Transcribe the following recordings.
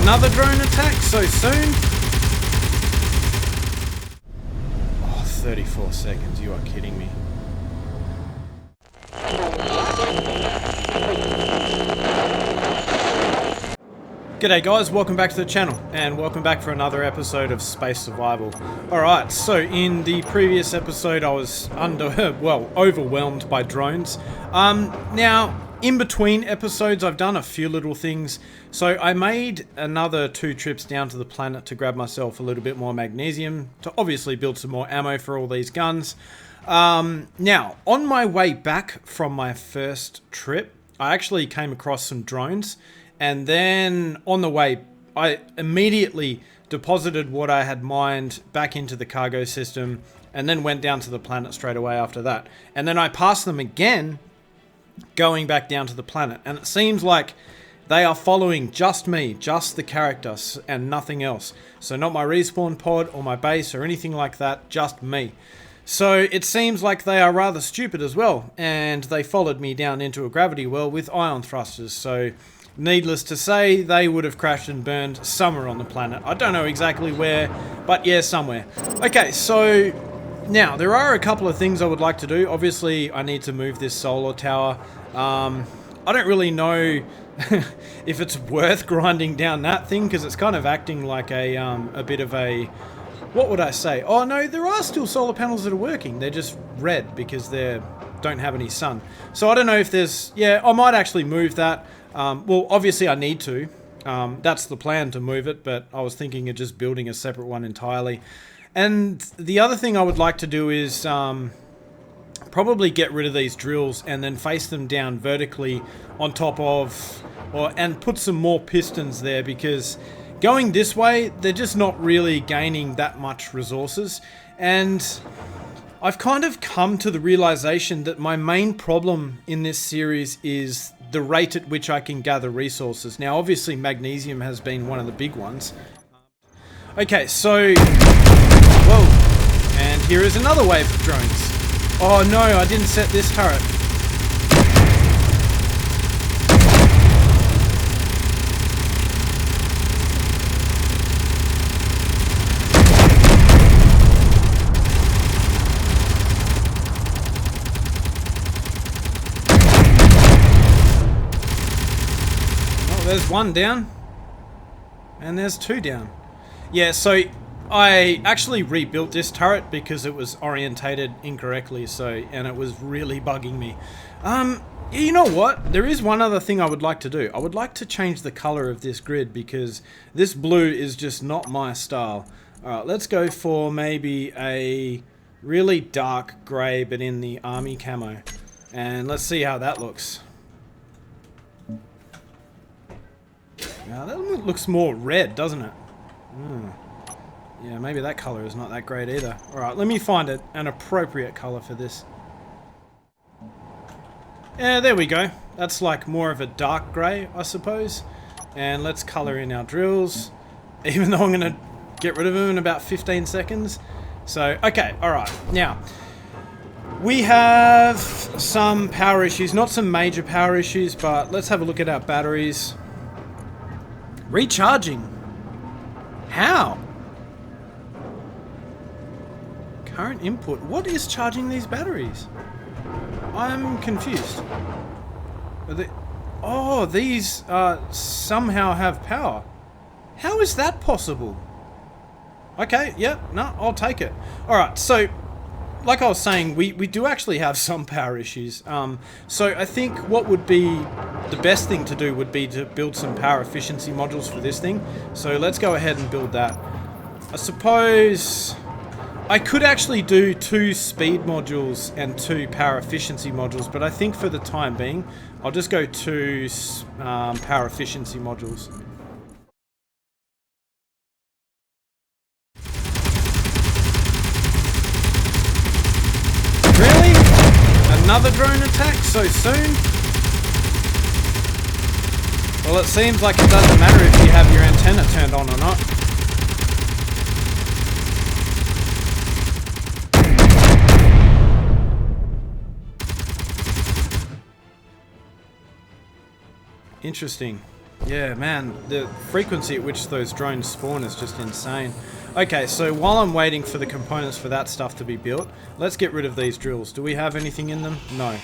Another drone attack so soon? Oh, 34 seconds, you are kidding me. G'day guys, welcome back to the channel, and welcome back for another episode of Space Survival. Alright, so in the previous episode I was overwhelmed by drones. Now, in between episodes I've done a few little things. So I made another 2 trips down to the planet to grab myself a little bit more magnesium, to obviously build some more ammo for all these guns. Now, on my way back from my first trip, I actually came across some drones. And then on the way, I immediately deposited what I had mined back into the cargo system and then went down to the planet straight away after that. And then I passed them again going back down to the planet. And it seems like they are following just me, just the character and nothing else. So not my respawn pod or my base or anything like that, just me. So it seems like they are rather stupid as well. And they followed me down into a gravity well with ion thrusters. So needless to say, they would have crashed and burned somewhere on the planet. I don't know exactly where, but yeah, somewhere. Okay, so now there are a couple of things I would like to do. Obviously, I need to move this solar tower. I don't really know if it's worth grinding down that thing, because it's kind of acting like a bit of a... What would I say? Oh no, there are still solar panels that are working. They're just red because they don't have any sun. So I don't know if there's... Yeah, I might actually move that. Well, obviously I need to. That's the plan, to move it, but I was thinking of just building a separate one entirely. And the other thing I would like to do is probably get rid of these drills and then face them down vertically on top of... and put some more pistons there, because going this way, they're just not really gaining that much resources. And I've kind of come to the realization that my main problem in this series is the rate at which I can gather resources. Now, obviously, magnesium has been one of the big ones. Okay, so... Whoa. And here is another wave of drones. Oh no, I didn't set this turret. There's one down, and there's 2 down. Yeah, so I actually rebuilt this turret because it was orientated incorrectly, and it was really bugging me. You know what? There is one other thing I would like to do. I would like to change the color of this grid, because this blue is just not my style. Alright, let's go for maybe a really dark grey, but in the army camo. And let's see how that looks. Now that looks more red, doesn't it? Yeah, maybe that color is not that great either. Alright, let me find an appropriate color for this. Yeah, there we go. That's like more of a dark grey, I suppose. And let's color in our drills, even though I'm going to get rid of them in about 15 seconds. So, okay, alright. Now, we have some power issues. Not some major power issues, but let's have a look at our batteries. Recharging? How? Current input. What is charging these batteries? I'm confused. Are they... Oh, these somehow have power. How is that possible? Okay, yeah, no, I'll take it. Alright, so like I was saying, we do actually have some power issues. So I think what would be the best thing to do would be to build some power efficiency modules for this thing. So let's go ahead and build that. I suppose I could actually do 2 speed modules and 2 power efficiency modules, but I think for the time being, I'll just go 2 power efficiency modules. Another drone attack so soon? Well, it seems like it doesn't matter if you have your antenna turned on or not. Interesting. Yeah, man, the frequency at which those drones spawn is just insane. Okay, so while I'm waiting for the components for that stuff to be built, let's get rid of these drills. Do we have anything in them? No.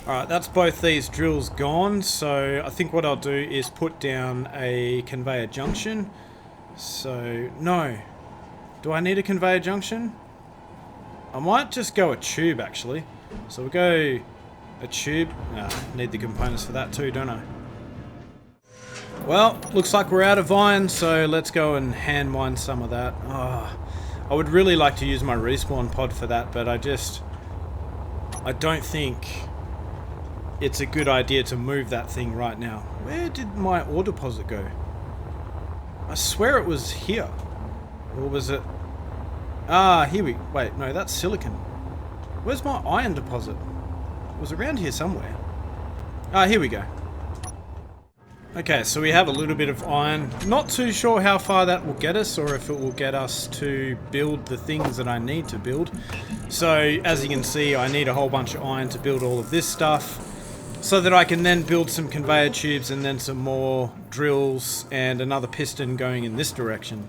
Alright, that's both these drills gone, so I think what I'll do is put down a conveyor junction. So, no. Do I need a conveyor junction? I might just go a tube, actually. So we'll go a tube. Need the components for that too, don't I? Well, looks like we're out of iron, so let's go and hand mine some of that. Oh, I would really like to use my respawn pod for that, but I don't think it's a good idea to move that thing right now. Where did my ore deposit go? I swear it was here. Or was it... Wait, no, that's silicon. Where's my iron deposit? It was around here somewhere. Here we go. Okay, so we have a little bit of iron. Not too sure how far that will get us, or if it will get us to build the things that I need to build. So, as you can see, I need a whole bunch of iron to build all of this stuff, so that I can then build some conveyor tubes and then some more drills and another piston going in this direction.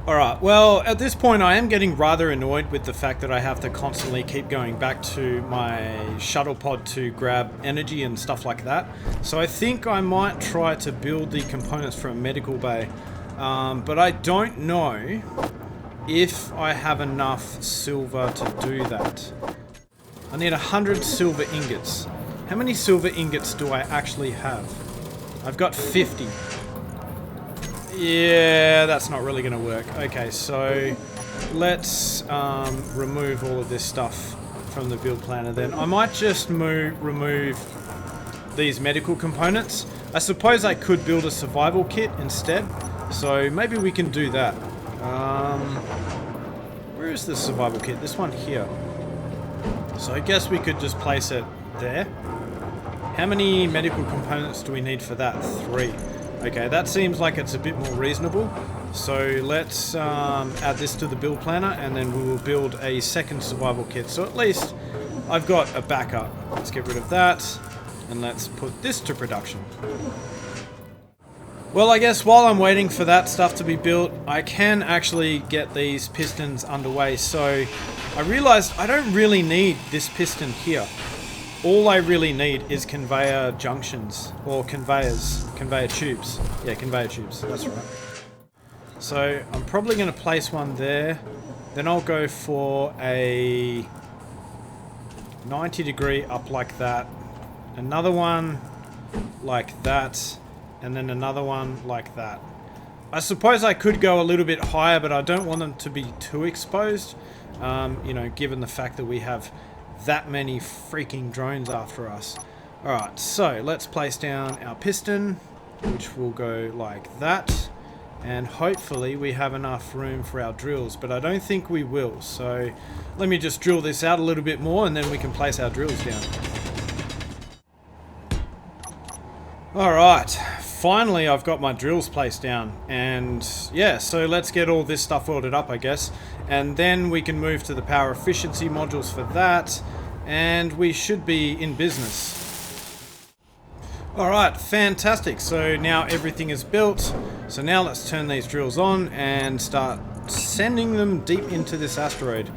Alright, well, at this point I am getting rather annoyed with the fact that I have to constantly keep going back to my shuttle pod to grab energy and stuff like that. So I think I might try to build the components for a medical bay. But I don't know if I have enough silver to do that. I need 100 silver ingots. How many silver ingots do I actually have? I've got 50. Yeah, that's not really going to work. Okay, so let's remove all of this stuff from the build planner then. I might just remove these medical components. I suppose I could build a survival kit instead, so maybe we can do that. Where is the survival kit? This one here. So I guess we could just place it there. How many medical components do we need for that? 3. Okay, that seems like it's a bit more reasonable. So let's add this to the build planner, and then we will build a second survival kit. So at least I've got a backup. Let's get rid of that, and let's put this to production. Well, I guess while I'm waiting for that stuff to be built, I can actually get these pistons underway. So I realized I don't really need this piston here. All I really need is conveyor junctions, or conveyor tubes. Yeah, conveyor tubes, that's right. So I'm probably going to place one there. Then I'll go for a 90-degree up like that. Another one like that. And then another one like that. I suppose I could go a little bit higher, but I don't want them to be too exposed. You know, given the fact that we have that many freaking drones after us. Alright, so let's place down our piston, which will go like that, and hopefully we have enough room for our drills, but I don't think we will, so let me just drill this out a little bit more and then we can place our drills down. Alright, finally I've got my drills placed down, and yeah, so let's get all this stuff welded up, I guess, and then we can move to the power efficiency modules for that, and we should be in business. Alright, fantastic, so now everything is built, so now let's turn these drills on and start sending them deep into this asteroid.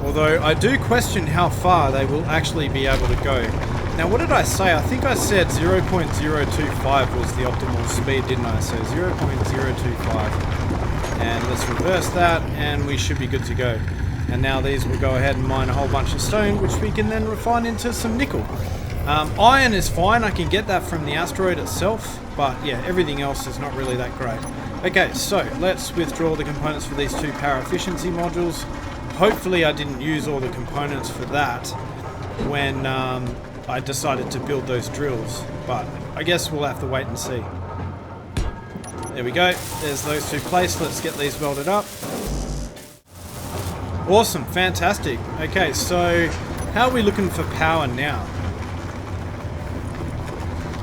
Although I do question how far they will actually be able to go. Now what did I say? I think I said 0.025 was the optimal speed, didn't I? So 0.025. And let's reverse that, and we should be good to go. And now these will go ahead and mine a whole bunch of stone, which we can then refine into some nickel. Iron is fine, I can get that from the asteroid itself, but yeah, everything else is not really that great. Okay, so let's withdraw the components for these 2 power efficiency modules. Hopefully I didn't use all the components for that when I decided to build those drills, but I guess we'll have to wait and see. There we go, there's those 2 placed. Let's get these welded up. Awesome, fantastic. Okay, so how are we looking for power now?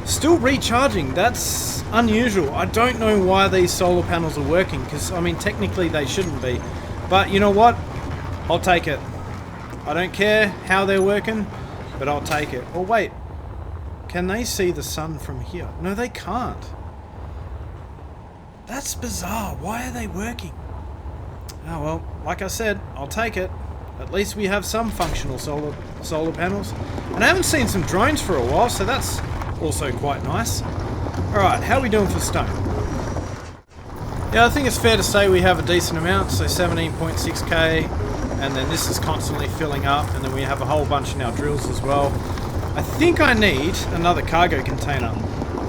Still recharging, that's unusual. I don't know why these solar panels are working, because I mean technically they shouldn't be, but you know what? I'll take it. I don't care how they're working, but I'll take it. Oh wait, can they see the sun from here? No, they can't. That's bizarre. Why are they working? Oh well, like I said, I'll take it. At least we have some functional solar panels. And I haven't seen some drones for a while, so that's also quite nice. Alright, how are we doing for stone? Yeah, I think it's fair to say we have a decent amount, so 17.6k, and then this is constantly filling up, and then we have a whole bunch in our drills as well. I think I need another cargo container.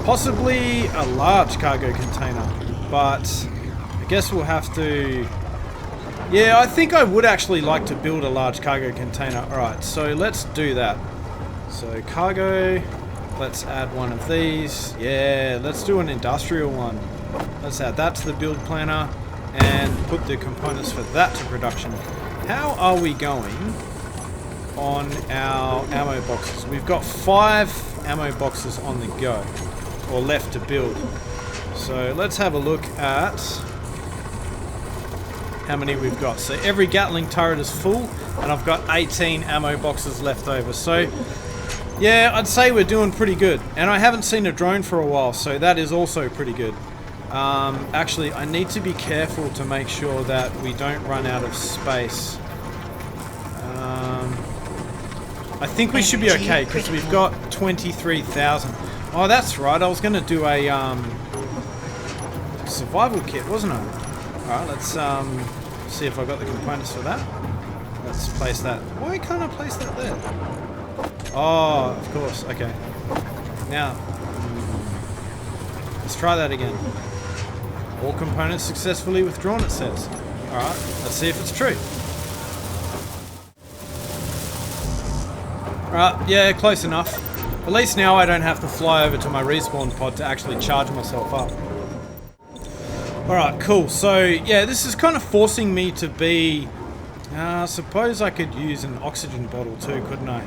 Possibly a large cargo container, but I guess we'll have to... Yeah, I think I would actually like to build a large cargo container. Alright, so let's do that. So cargo, let's add one of these. Yeah, let's do an industrial one. Let's add that to the build planner and put the components for that to production. How are we going on our ammo boxes? We've got 5 ammo boxes on the go, or left to build. So let's have a look at how many we've got. So every Gatling turret is full, and I've got 18 ammo boxes left over. So yeah, I'd say we're doing pretty good. And I haven't seen a drone for a while, so that is also pretty good. Actually, I need to be careful to make sure that we don't run out of space. I think we should be okay, because we've got 23,000. Oh, that's right, I was going to do a survival kit, wasn't I? Alright, let's see if I got the components for that. Let's place that. Why can't I place that there? Oh, of course. Okay. Now, let's try that again. All components successfully withdrawn, it says. Alright, let's see if it's true. Alright, yeah, close enough. At least now I don't have to fly over to my respawn pod to actually charge myself up. Alright, cool. So, yeah, this is kind of forcing me to be... I suppose I could use an oxygen bottle too, couldn't I?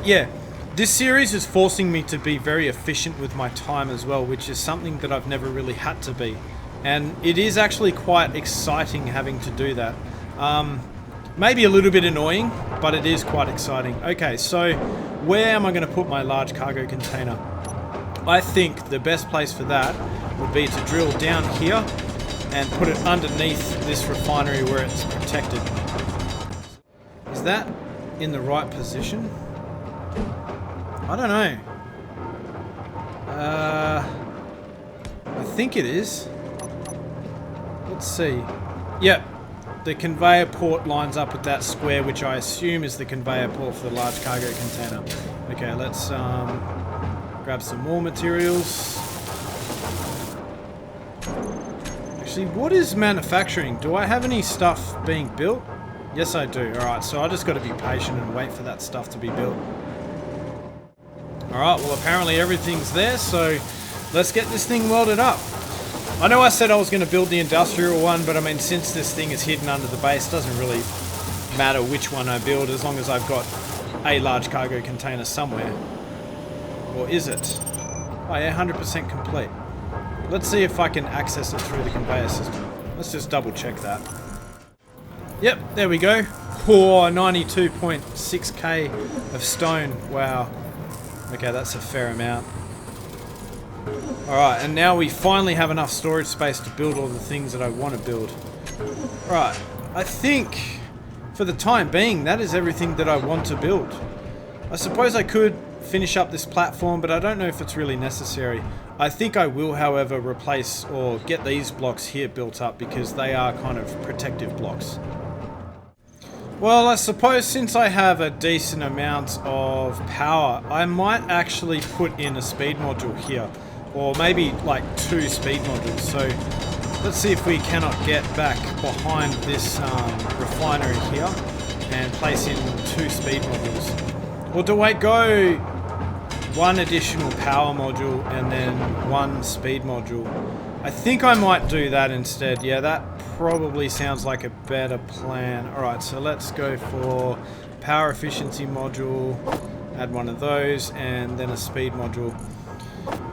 Yeah, this series is forcing me to be very efficient with my time as well, which is something that I've never really had to be. And it is actually quite exciting having to do that. Maybe a little bit annoying, but it is quite exciting. Okay, so where am I going to put my large cargo container? I think the best place for that would be to drill down here and put it underneath this refinery where it's protected. Is that in the right position? I don't know. I think it is. Let's see. Yep. The conveyor port lines up with that square, which I assume is the conveyor port for the large cargo container. Okay, let's grab some more materials. Actually, what is manufacturing? Do I have any stuff being built? Yes, I do. Alright, so I just got to be patient and wait for that stuff to be built. Alright, well apparently everything's there, so let's get this thing welded up. I know I said I was going to build the industrial one, but I mean, since this thing is hidden under the base, it doesn't really matter which one I build as long as I've got a large cargo container somewhere. Or is it? Oh yeah, 100% complete. Let's see if I can access it through the conveyor system. Let's just double check that. Yep, there we go. Oh, 92.6k of stone. Wow. Okay, that's a fair amount. Alright, and now we finally have enough storage space to build all the things that I want to build. Right, I think for the time being that is everything that I want to build. I suppose I could finish up this platform, but I don't know if it's really necessary. I think I will, however, replace or get these blocks here built up because they are kind of protective blocks. Well, I suppose since I have a decent amount of power, I might actually put in a speed module here. Or maybe like 2 speed modules. So let's see if we cannot get back behind this refinery here and place in 2 speed modules. Or do I go 1 additional power module and then 1 speed module? I think I might do that instead. Yeah, that probably sounds like a better plan. Alright, so let's go for power efficiency module, add 1 of those, and then a speed module.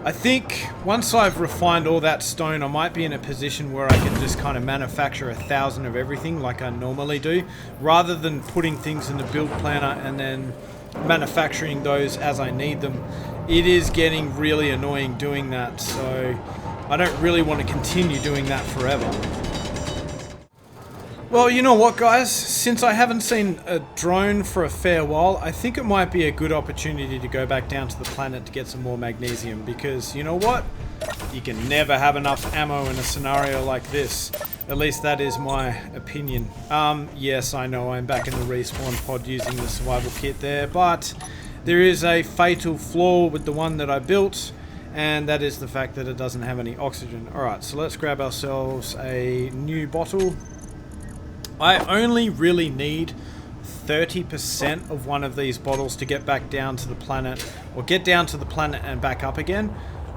I think once I've refined all that stone, I might be in a position where I can just kind of manufacture 1,000 of everything like I normally do, rather than putting things in the build planner and then manufacturing those as I need them. It is getting really annoying doing that, so I don't really want to continue doing that forever. Well, you know what, guys? Since I haven't seen a drone for a fair while, I think it might be a good opportunity to go back down to the planet to get some more magnesium, because you know what? You can never have enough ammo in a scenario like this. At least that is my opinion. Yes, I know I'm back in the respawn pod using the survival kit there, but there is a fatal flaw with the one that I built, and that is the fact that it doesn't have any oxygen. Alright, so let's grab ourselves a new bottle. I only really need 30% of one of these bottles to get back down to the planet, or get down to the planet and back up again,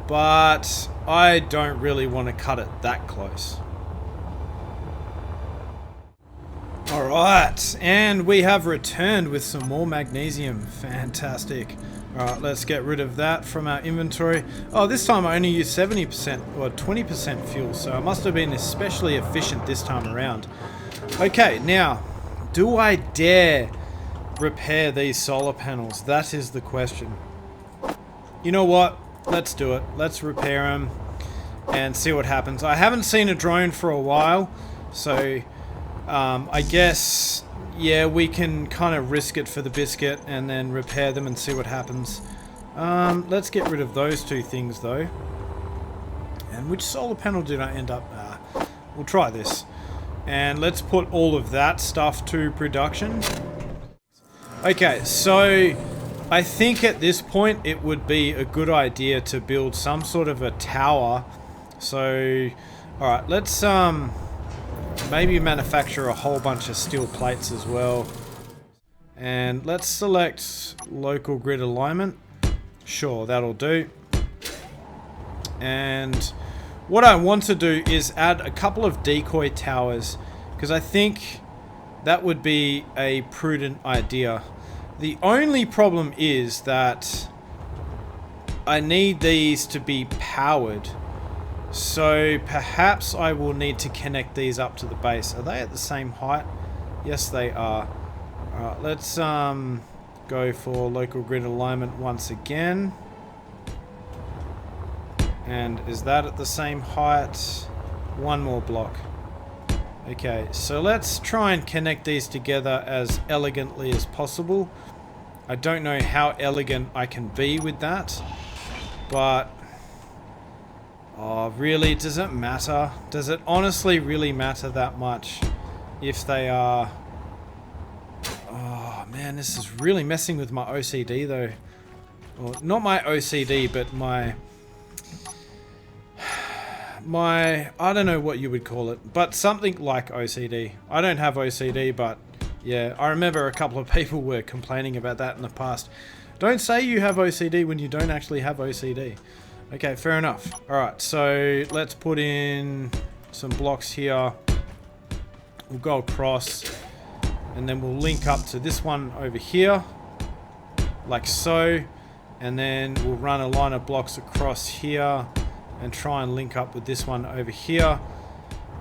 but I don't really want to cut it that close. Alright, and we have returned with some more magnesium. Fantastic. Alright, let's get rid of that from our inventory. Oh, this time I only used 70% or 20% fuel, so I must have been especially efficient this time around. Okay, now, do I dare repair these solar panels? That is the question. You know what? Let's do it. Let's repair them and see what happens. I haven't seen a drone for a while, so I guess, yeah, we can kind of risk it for the biscuit and then repair them and see what happens. Let's get rid of those two things, though. And which solar panel did I end up... we'll try this. And let's put all of that stuff to production. Okay, so I think at this point it would be a good idea to build some sort of a tower. So, alright, let's maybe manufacture a whole bunch of steel plates as well. And let's select local grid alignment. Sure, that'll do. And what I want to do is add a couple of decoy towers, because I think that would be a prudent idea. The only problem is that I need these to be powered, so perhaps I will need to connect these up to the base. Are they at the same height? Yes, they are. Alright, let's go for local grid alignment once again. And is that at the same height? One more block. Okay, so let's try and connect these together as elegantly as possible. I don't know how elegant I can be with that, but... oh, really? Does it matter? Does it honestly really matter that much if they are... oh, man, this is really messing with my OCD, though. Well, not my OCD, but my, I don't know what you would call it, but something like OCD. I don't have OCD, but yeah, I remember a couple of people were complaining about that in the past. Don't say you have OCD when you don't actually have OCD. Okay, fair enough. Alright, so let's put in some blocks here. We'll go across, and then we'll link up to this one over here, like so. And then we'll run a line of blocks across here and try and link up with this one over here,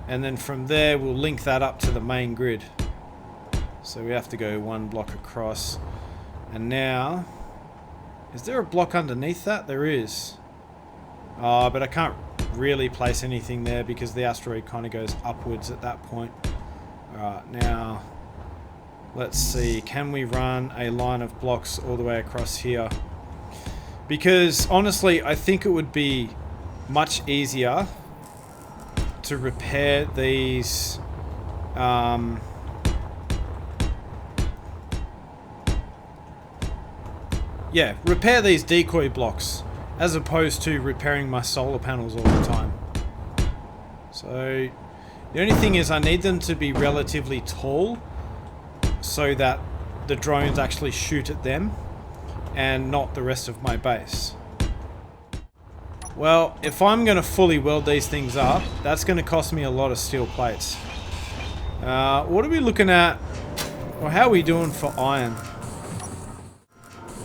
and then from there we'll link that up to the main grid. So we have to go one block across, and now is there a block underneath that? There is. But I can't really place anything there because the asteroid kind of goes upwards at that point. Alright, now let's see, can we run a line of blocks all the way across here? Because honestly I think it would be much easier to repair these repair these decoy blocks as opposed to repairing my solar panels all the time. So the only thing is I need them to be relatively tall so that the drones actually shoot at them and not the rest of my base. Well, if I'm going to fully weld these things up, that's going to cost me a lot of steel plates. What are we looking at? Or how are we doing for iron?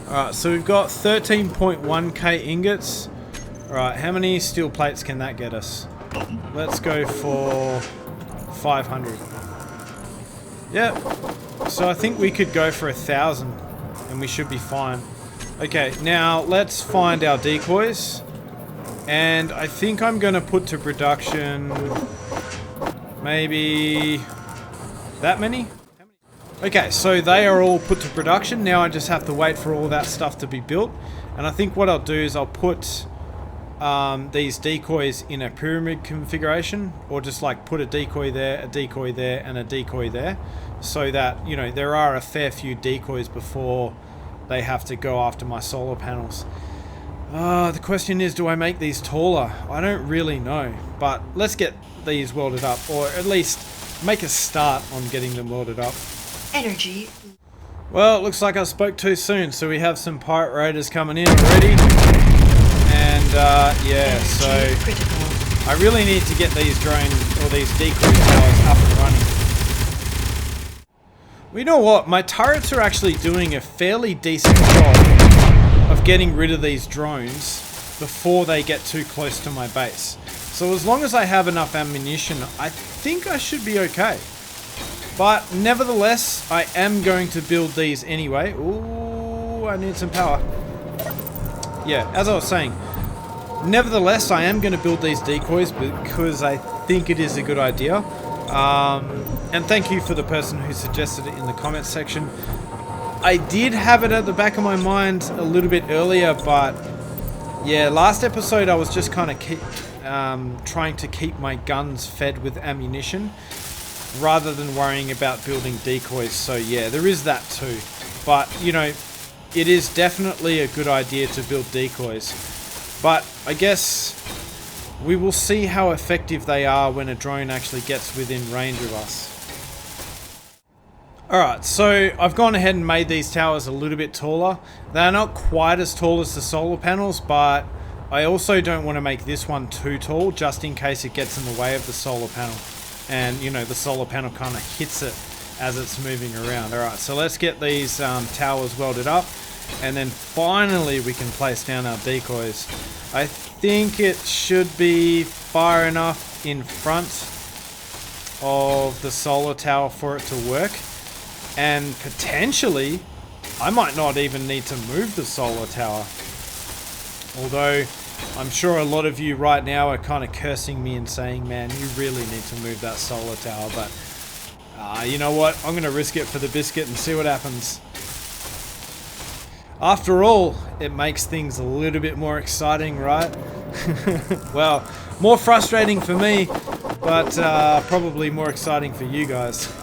Alright, so we've got 13.1k ingots. Alright, how many steel plates can that get us? Let's go for 500. Yep. So I think we could go for 1,000 and we should be fine. Okay, now let's find our decoys. And I think I'm going to put to production maybe that many? Okay, so they are all put to production. Now I just have to wait for all that stuff to be built. And I think what I'll do is I'll put these decoys in a pyramid configuration, or just like put a decoy there, and a decoy there, so that, you know, there are a fair few decoys before they have to go after my solar panels. The question is, do I make these taller? I don't really know, but let's get these welded up, or at least make a start on getting them welded up. Energy. Well, it looks like I spoke too soon, so we have some pirate raiders coming in already. And yeah, so I really need to get these these decoy towers up and running. Well, you know what? My turrets are actually doing a fairly decent job of getting rid of these drones before they get too close to my base. So as long as I have enough ammunition, I think I should be okay. But nevertheless, I am going to build these anyway. Ooh, I need some power. Yeah, as I was saying, nevertheless, I am going to build these decoys because I think it is a good idea. And thank you for the person who suggested it in the comments section. I did have it at the back of my mind a little bit earlier, but yeah, last episode I was just kind of trying to keep my guns fed with ammunition rather than worrying about building decoys. So yeah, there is that too. But, you know, it is definitely a good idea to build decoys. But I guess we will see how effective they are when a drone actually gets within range of us. Alright, so I've gone ahead and made these towers a little bit taller. They're not quite as tall as the solar panels, but I also don't want to make this one too tall, just in case it gets in the way of the solar panel. And, you know, the solar panel kind of hits it as it's moving around. Alright, so let's get these towers welded up, and then finally we can place down our decoys. I think it should be far enough in front of the solar tower for it to work. And potentially, I might not even need to move the solar tower. Although, I'm sure a lot of you right now are kind of cursing me and saying, man, you really need to move that solar tower. But, you know what? I'm going to risk it for the biscuit and see what happens. After all, it makes things a little bit more exciting, right? Well, more frustrating for me, but probably more exciting for you guys.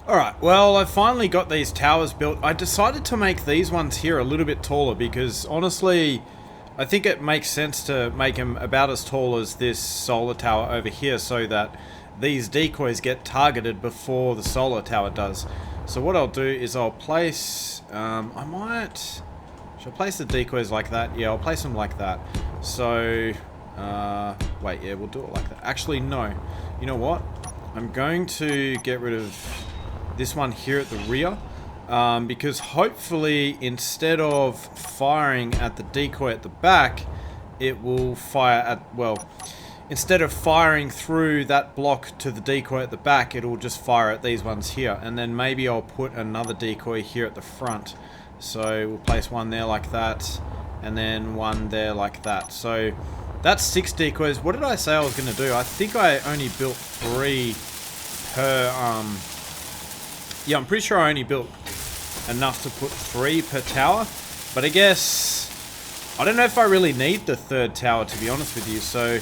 Alright, well, I finally got these towers built. I decided to make these ones here a little bit taller because, honestly, I think it makes sense to make them about as tall as this solar tower over here so that these decoys get targeted before the solar tower does. So what I'll do is I'll place... should I place the decoys like that? Yeah, I'll place them like that. So... wait, yeah, we'll do it like that. Actually, no. You know what? I'm going to get rid of this one here at the rear, because hopefully instead of firing at the decoy at the back, it will fire at, well, instead of firing through that block to the decoy at the back, it will just fire at these ones here. And then maybe I'll put another decoy here at the front. So we'll place one there like that, and then one there like that. So that's 6 decoys. What did I say I was going to do? I think I only built 3 per, yeah, I'm pretty sure I only built enough to put 3 per tower. But I guess, I don't know if I really need the 3rd tower, to be honest with you. So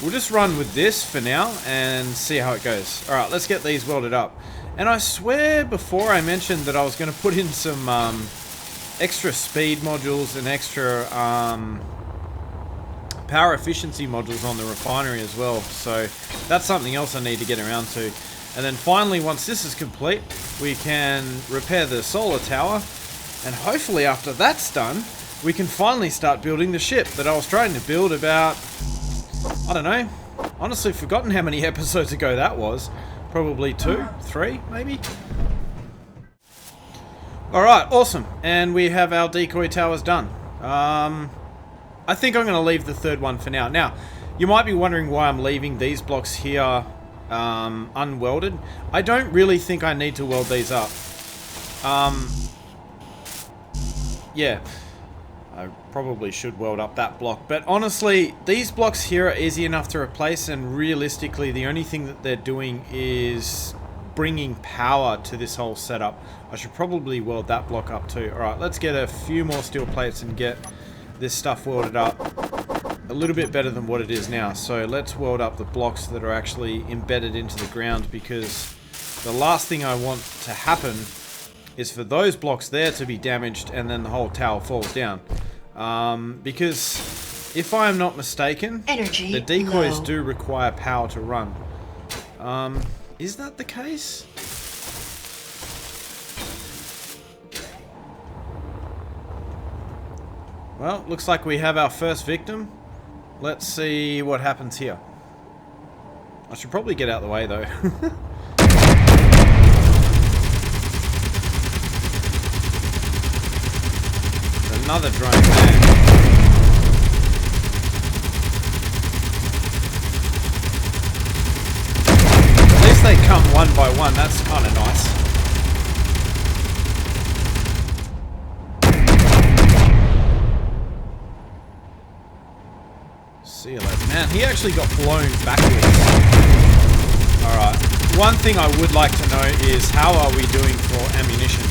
we'll just run with this for now and see how it goes. Alright, let's get these welded up. And I swear before I mentioned that I was going to put in some extra speed modules and extra power efficiency modules on the refinery as well. So that's something else I need to get around to. And then finally, once this is complete, we can repair the solar tower. And hopefully after that's done, we can finally start building the ship that I was trying to build about, I don't know, honestly forgotten how many episodes ago that was. Probably 2, 3, maybe? Alright, awesome. And we have our decoy towers done. I I think I'm going to leave the third one for now. Now, you might be wondering why I'm leaving these blocks here unwelded. I don't really think I need to weld these up. Yeah, I probably should weld up that block. But honestly, these blocks here are easy enough to replace, and realistically, the only thing that they're doing is bringing power to this whole setup. I should probably weld that block up too. Alright, let's get a few more steel plates and get this stuff welded up a little bit better than what it is now. So let's weld up the blocks that are actually embedded into the ground, because the last thing I want to happen is for those blocks there to be damaged and then the whole tower falls down. Because if I am not mistaken, the decoys do require power to run. Is that the case? Well, looks like we have our first victim. Let's see what happens here. I should probably get out of the way though. Another drone there. At least they come one by one, that's kind of nice. See you later. Man, he actually got blown backwards. Alright. One thing I would like to know is how are we doing for ammunition?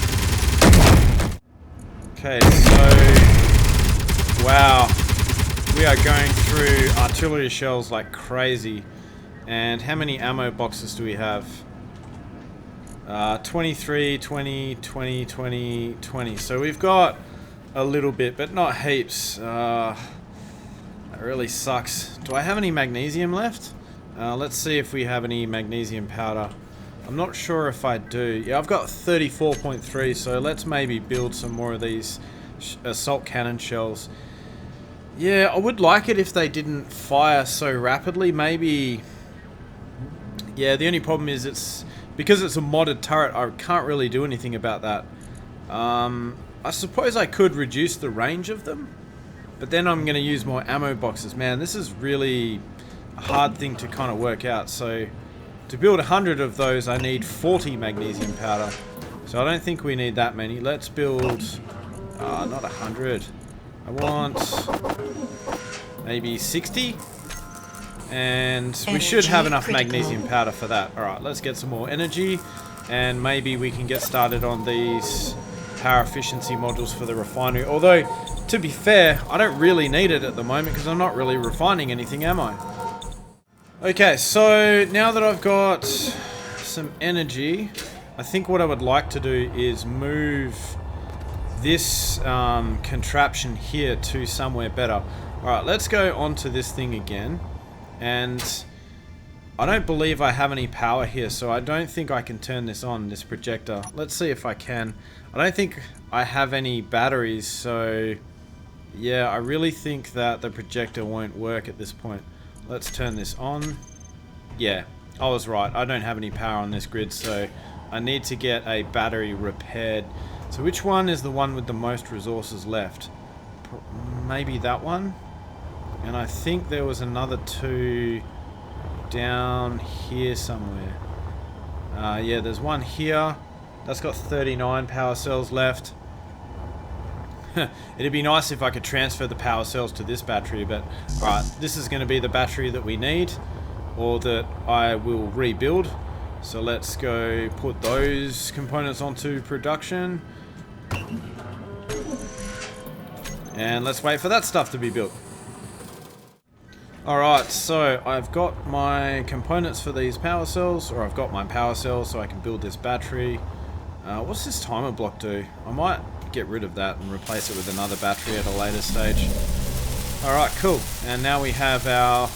Okay, so... Wow. We are going through artillery shells like crazy. And how many ammo boxes do we have? 23, 20, 20, 20, 20. So we've got a little bit, but not heaps. That really sucks. Do I have any magnesium left? Let's see if we have any magnesium powder. I'm not sure if I do. Yeah, I've got 34.3, so let's maybe build some more of these assault cannon shells. Yeah, I would like it if they didn't fire so rapidly. Maybe... Yeah, the only problem is it's... Because it's a modded turret, I can't really do anything about that. I suppose I could reduce the range of them. But then I'm going to use more ammo boxes. Man, this is really a hard thing to kind of work out. So, to build 100 of those, I need 40 magnesium powder. So I don't think we need that many. Let's build... not 100. I want... maybe 60. And we should have enough magnesium powder for that. Alright, let's get some more energy. And maybe we can get started on these power efficiency modules for the refinery. Although... To be fair, I don't really need it at the moment because I'm not really refining anything, am I? Okay, so now that I've got some energy, I think what I would like to do is move this contraption here to somewhere better. Alright, let's go onto this thing again. And I don't believe I have any power here, so I don't think I can turn this on, this projector. Let's see if I can. I don't think I have any batteries, so... Yeah, I really think that the projector won't work at this point. Let's turn this on. Yeah, I was right. I don't have any power on this grid, so I need to get a battery repaired. So which one is the one with the most resources left? Maybe that one? And I think there was another two down here somewhere. Yeah, there's one here. That's got 39 power cells left. It'd be nice if I could transfer the power cells to this battery, but alright, this is going to be the battery that we need, or that I will rebuild. So let's go put those components onto production. And let's wait for that stuff to be built. Alright, so I've got my components for these power cells, or I've got my power cells so I can build this battery. What's this timer block do? I might get rid of that and replace it with another battery at a later stage. Alright, cool. And now we have our...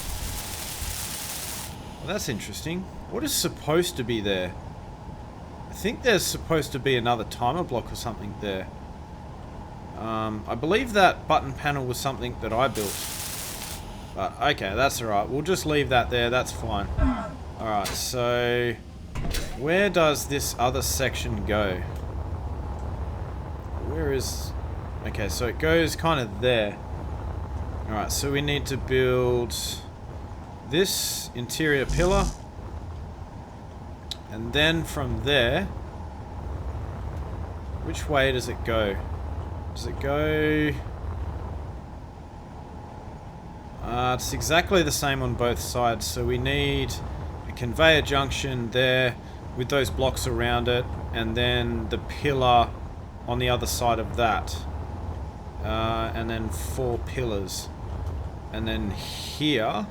Well, that's interesting. What is supposed to be there? I think there's supposed to be another timer block or something there. I believe that button panel was something that I built. But, okay, that's alright. We'll just leave that there. That's fine. Alright, so... Where does this other section go? Where is... Okay, so it goes kind of there. Alright, so we need to build this interior pillar. And then from there, which way does it go? Does it go... it's exactly the same on both sides, so we need a conveyor junction there with those blocks around it, and then the pillar on the other side of that. And then 4 pillars. And then here,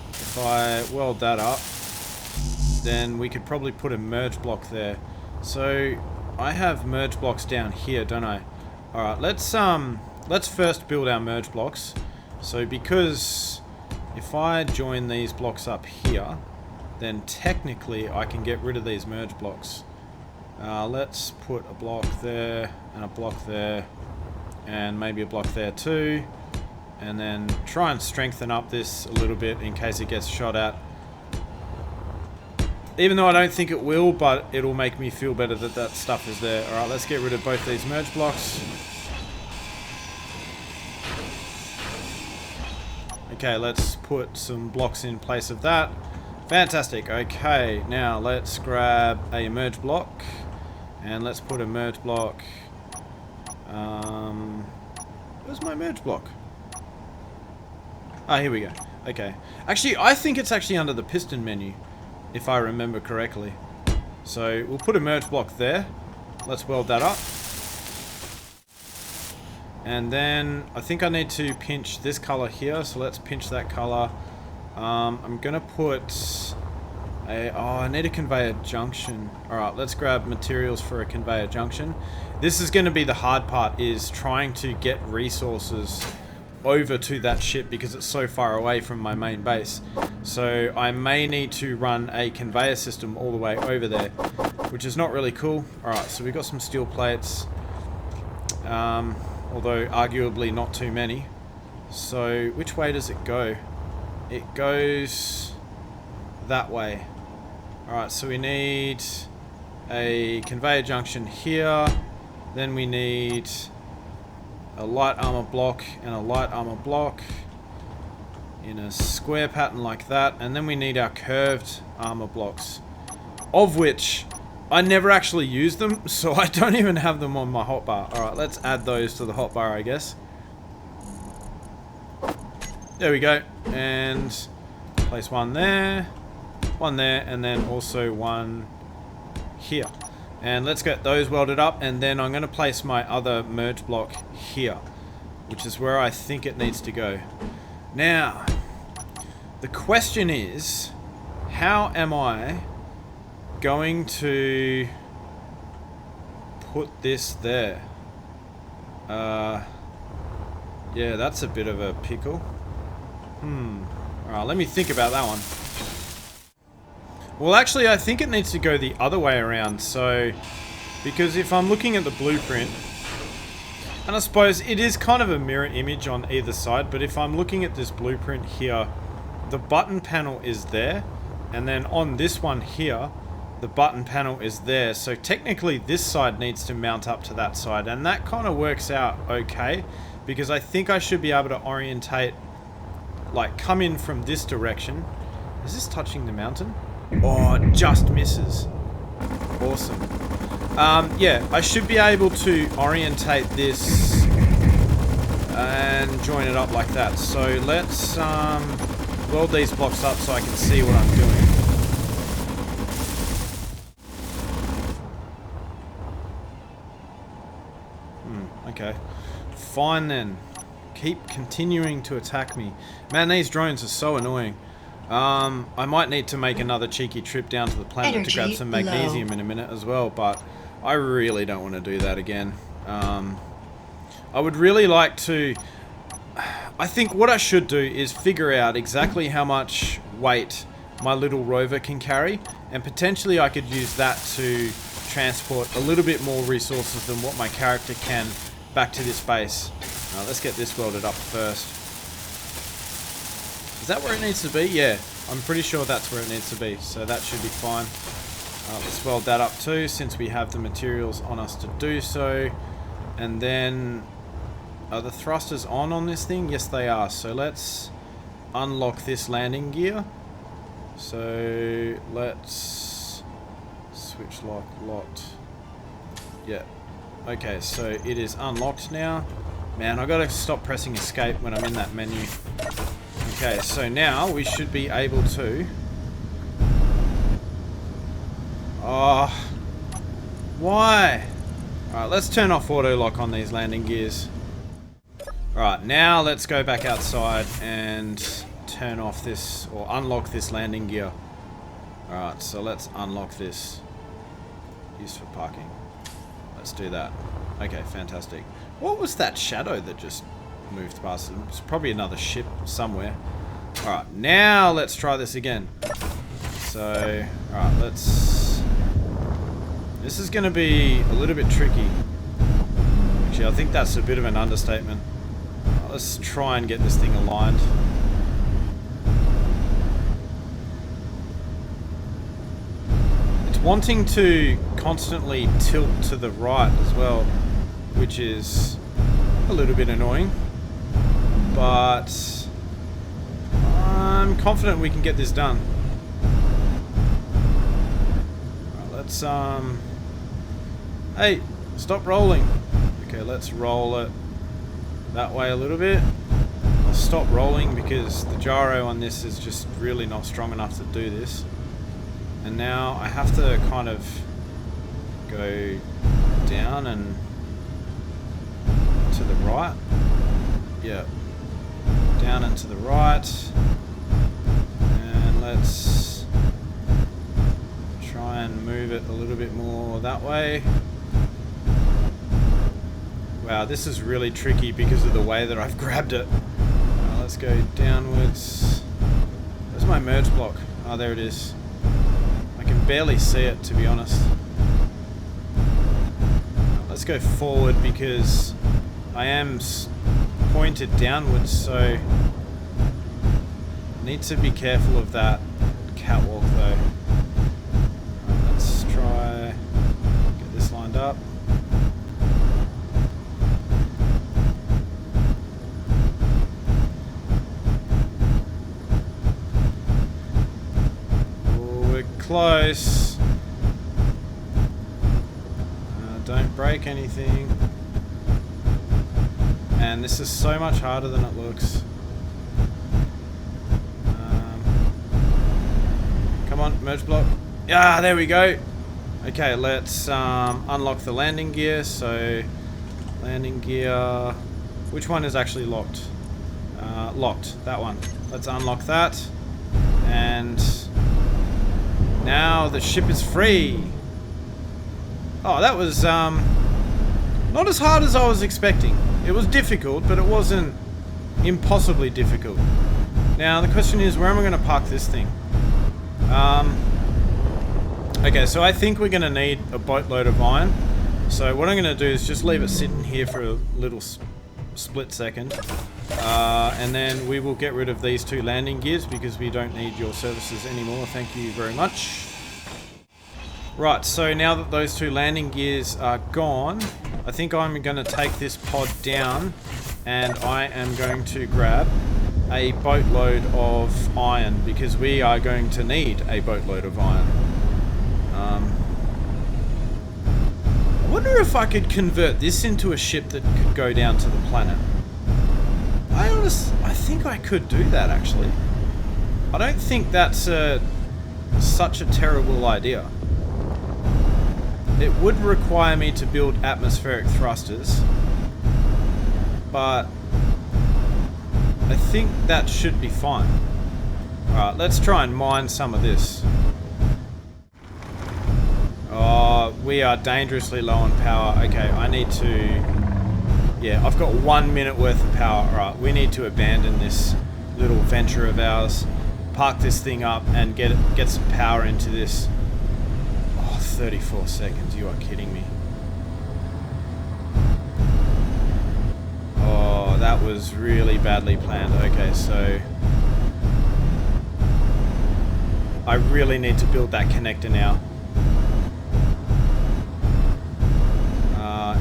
if I weld that up, then we could probably put a merge block there. So I have merge blocks down here, don't I? Alright, let's first build our merge blocks. So because if I join these blocks up here, then technically I can get rid of these merge blocks. Let's put a block there, and a block there, and maybe a block there too. And then try and strengthen up this a little bit in case it gets shot at. Even though I don't think it will, but it'll make me feel better that that stuff is there. Alright, let's get rid of both these merge blocks. Okay, let's put some blocks in place of that. Fantastic. Okay, now let's grab a merge block. And let's put a merge block. Where's my merge block? Ah, here we go. Okay. Actually, I think it's actually under the piston menu, if I remember correctly. So we'll put a merge block there. Let's weld that up. And then I think I need to pinch this color here, so let's pinch that color. I'm gonna put a... oh, I need a conveyor junction. Alright, let's grab materials for a conveyor junction. This is gonna be the hard part, is trying to get resources over to that ship because it's so far away from my main base. So I may need to run a conveyor system all the way over there, which is not really cool. Alright, so we've got some steel plates. Although arguably not too many. So which way does it go? It goes that way. Alright, so we need a conveyor junction here. Then we need a light armor block and a light armor block in a square pattern like that. And then we need our curved armor blocks, of which I never actually use them, so I don't even have them on my hotbar. Alright, let's add those to the hotbar, I guess. There we go. And place one there, and then also one here. And let's get those welded up, and then I'm going to place my other merge block here, which is where I think it needs to go. Now, the question is, how am I going to put this there? Yeah, that's a bit of a pickle. Alright, let me think about that one. Well, actually, I think it needs to go the other way around. So, because if I'm looking at the blueprint, and I suppose it is kind of a mirror image on either side, but if I'm looking at this blueprint here, the button panel is there, and then on this one here, the button panel is there. So technically this side needs to mount up to that side, and that kind of works out okay, because I think I should be able to orientate, like come in from this direction. Is this touching the mountain? Oh, it just misses. Awesome. Yeah, I should be able to orientate this and join it up like that. So let's weld these blocks up so I can see what I'm doing. Okay. Fine then. Keep continuing to attack me. Man, these drones are so annoying. I might need to make another cheeky trip down to the planet to grab some magnesium in a minute as well, but I really don't want to do that again. I would really like to... I think what I should do is figure out exactly how much weight my little rover can carry, and potentially I could use that to transport a little bit more resources than what my character can back to this base. Let's get this welded up first. Is that where it needs to be? Yeah, I'm pretty sure that's where it needs to be, so that should be fine. Let's weld that up too, since we have the materials on us to do so. And then Are the thrusters on this thing? Yes, they are. So let's unlock this landing gear. So let's switch lock, locked. Yeah. Okay, so it is unlocked now. Man, I gotta stop pressing escape when I'm in that menu. Okay, so now we should be able to... Oh, why? Alright, let's turn off auto lock on these landing gears. Alright, now let's go back outside and turn off this, or unlock this landing gear. Alright, so let's unlock this. Use for parking. Let's do that. Okay, fantastic. What was that shadow that just moved past? It's probably another ship somewhere. Alright, now let's try this again. So, alright, let's... This is going to be a little bit tricky. Actually, I think that's a bit of an understatement. Let's try and get this thing aligned. It's wanting to constantly tilt to the right as well, which is a little bit annoying. But I'm confident we can get this done. Right, let's hey, stop rolling. Okay, let's roll it that way a little bit. I'll stop rolling because the gyro on this is just really not strong enough to do this. And now I have to kind of go down and to the right. Yeah. Down and to the right. And let's try and move it a little bit more that way. Wow, this is really tricky because of the way that I've grabbed it. Let's go downwards. Where's my merge block? Oh, there it is. I can barely see it, to be honest. Let's go forward because I am pointed downwards, so I need to be careful of that catwalk though. Let's try get this lined up. Close. Don't break anything. And this is so much harder than it looks. Come on, merge block. Yeah, there we go. Okay, let's unlock the landing gear. So, landing gear. Which one is actually locked? Locked. That one. Let's unlock that. And now the ship is free. Oh, that was not as hard as I was expecting. It was difficult, but it wasn't impossibly difficult. Now the question is, where am I going to park this thing? Okay, so I think we're going to need a boatload of iron. So what I'm going to do is just leave it sitting here for a little split second. And then we will get rid of these two landing gears because we don't need your services anymore. Thank you very much. Right, so now that those two landing gears are gone, I think I'm going to take this pod down and I am going to grab a boatload of iron because we are going to need a boatload of iron. I wonder if I could convert this into a ship that could go down to the planet. I think I could do that actually. I don't think that's such a terrible idea. It would require me to build atmospheric thrusters, but I think that should be fine. Alright, let's try and mine some of this. Oh, we are dangerously low on power. Okay, I need to... Yeah, I've got 1 minute worth of power. Alright, we need to abandon this little venture of ours, park this thing up and get some power into this. Oh, 34 seconds, you are kidding me. Oh, that was really badly planned. Okay, so I really need to build that connector now.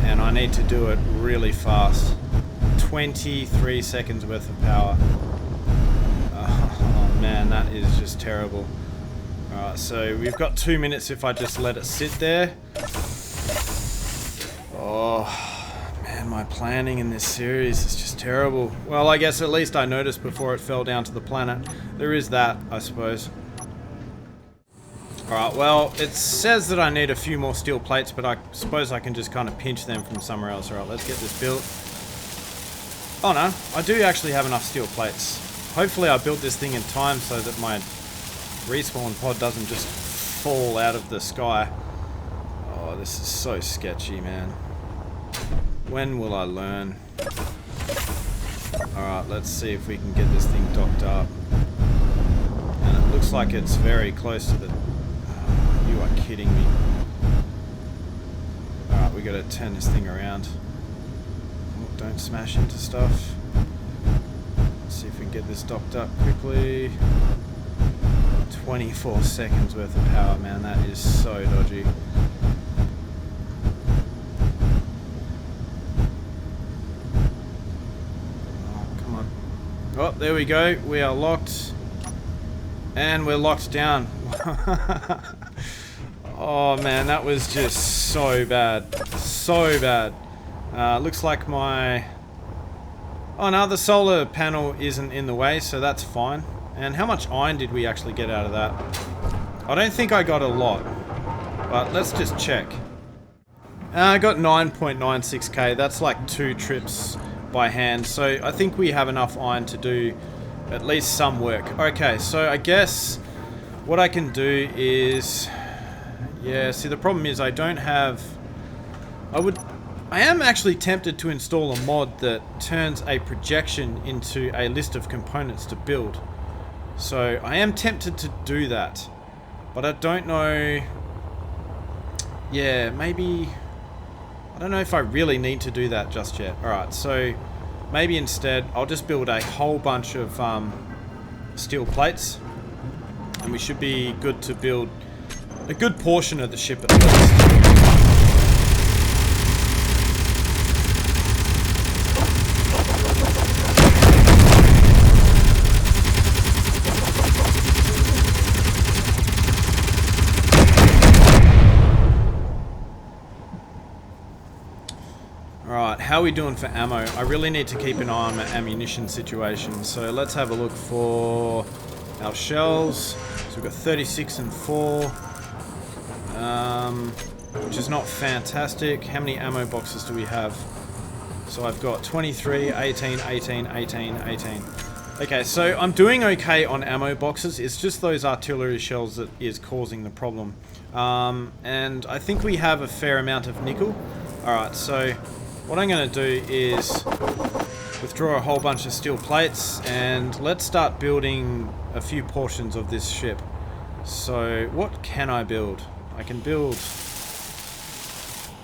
And I need to do it really fast. 23 seconds worth of power. Oh man, that is just terrible. Alright, so we've got 2 minutes if I just let it sit there. Oh man, my planning in this series is just terrible. Well, I guess at least I noticed before it fell down to the planet. There is that, I suppose. Alright, well, it says that I need a few more steel plates, but I suppose I can just kind of pinch them from somewhere else. Alright, let's get this built. Oh no, I do actually have enough steel plates. Hopefully I built this thing in time so that my respawn pod doesn't just fall out of the sky. Oh, this is so sketchy, man. When will I learn? Alright, let's see if we can get this thing docked up. And it looks like it's very close to the... Oh, you are kidding me. Alright, we gotta turn this thing around. Oh, don't smash into stuff. Let's see if we can get this docked up quickly. 24 seconds worth of power, man. That is so dodgy. Oh, there we go. We are locked. And we're locked down. Oh man, that was just so bad. So bad. Looks like my... Oh no, the solar panel isn't in the way, so that's fine. And how much iron did we actually get out of that? I don't think I got a lot. But let's just check. I got 9.96k. That's like 2 trips by hand, so I think we have enough iron to do at least some work. Okay, so I guess what I can do is... Yeah, see the problem is I don't have... I am actually tempted to install a mod that turns a projection into a list of components to build. So I am tempted to do that, but I don't know... Yeah, maybe... I don't know if I really need to do that just yet. Alright, so maybe instead I'll just build a whole bunch of steel plates, and we should be good to build a good portion of the ship at least. How are we doing for ammo? I really need to keep an eye on my ammunition situation. So let's have a look for our shells. So we've got 36 and 4, which is not fantastic. How many ammo boxes do we have? So I've got 23, 18, 18, 18, 18. Okay, so I'm doing okay on ammo boxes. It's just those artillery shells that is causing the problem. And I think we have a fair amount of nickel. Alright, so what I'm going to do is withdraw a whole bunch of steel plates and let's start building a few portions of this ship. So what can I build? I can build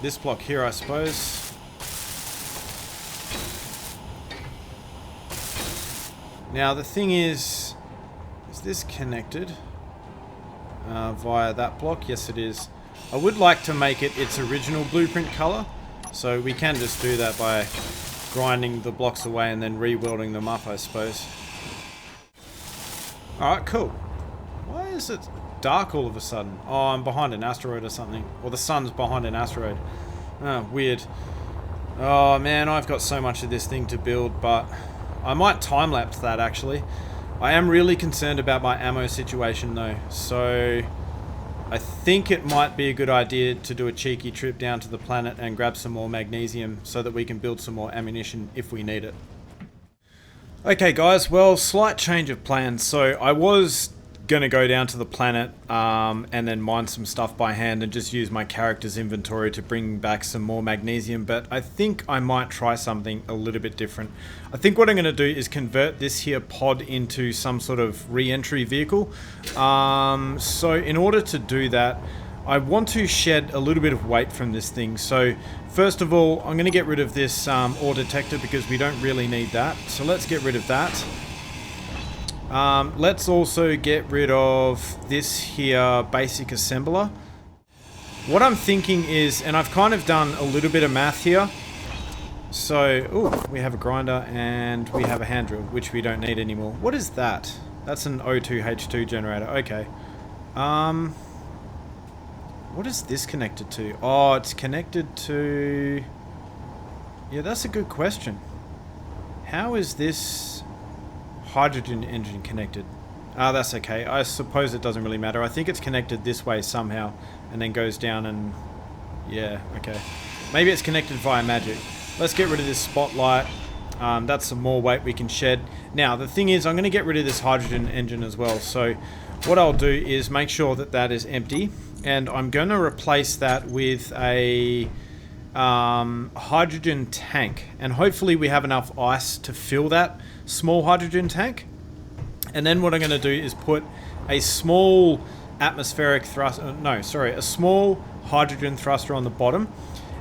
this block here, I suppose. Now the thing is this connected via that block? Yes it is. I would like to make it its original blueprint color. So we can just do that by grinding the blocks away and then re-welding them up, I suppose. Alright, cool. Why is it dark all of a sudden? Oh, I'm behind an asteroid or something. Or the sun's behind an asteroid. Oh, weird. Oh man, I've got so much of this thing to build, but I might time-lapse that actually. I am really concerned about my ammo situation though, so I think it might be a good idea to do a cheeky trip down to the planet and grab some more magnesium so that we can build some more ammunition if we need it. Okay guys, well, slight change of plans. So I was going to go down to the planet and then mine some stuff by hand and just use my character's inventory to bring back some more magnesium, but I think I might try something a little bit different. I think what I'm going to do is convert this here pod into some sort of re-entry vehicle. So in order to do that, I want to shed a little bit of weight from this thing. So first of all, I'm going to get rid of this ore detector because we don't really need that. So let's get rid of that. Let's also get rid of this here basic assembler. What I'm thinking is, and I've kind of done a little bit of math here, So, ooh, we have a grinder and we have a hand drill, which we don't need anymore. What is that? That's an O2H2 generator. Okay. What is this connected to? Oh, it's connected to... Yeah, that's a good question. How is this hydrogen engine connected? Ah, that's okay. I suppose it doesn't really matter. I think it's connected this way somehow and then goes down and... Yeah, okay. Maybe it's connected via magic. Let's get rid of this spotlight. That's some more weight we can shed. Now, the thing is, I'm going to get rid of this hydrogen engine as well. So what I'll do is make sure that that is empty. And I'm going to replace that with a hydrogen tank. And hopefully we have enough ice to fill that small hydrogen tank. And then what I'm going to do is put a small atmospheric thrust... a small hydrogen thruster on the bottom.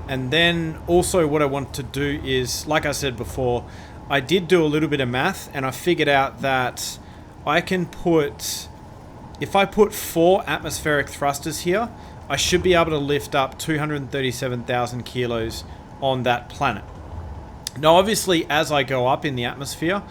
And then also what I want to do is, like I said before, I did do a little bit of math and I figured out that I can put, if I put 4 atmospheric thrusters here, I should be able to lift up 237,000 kilos on that planet. Now obviously as I go up in the atmosphere,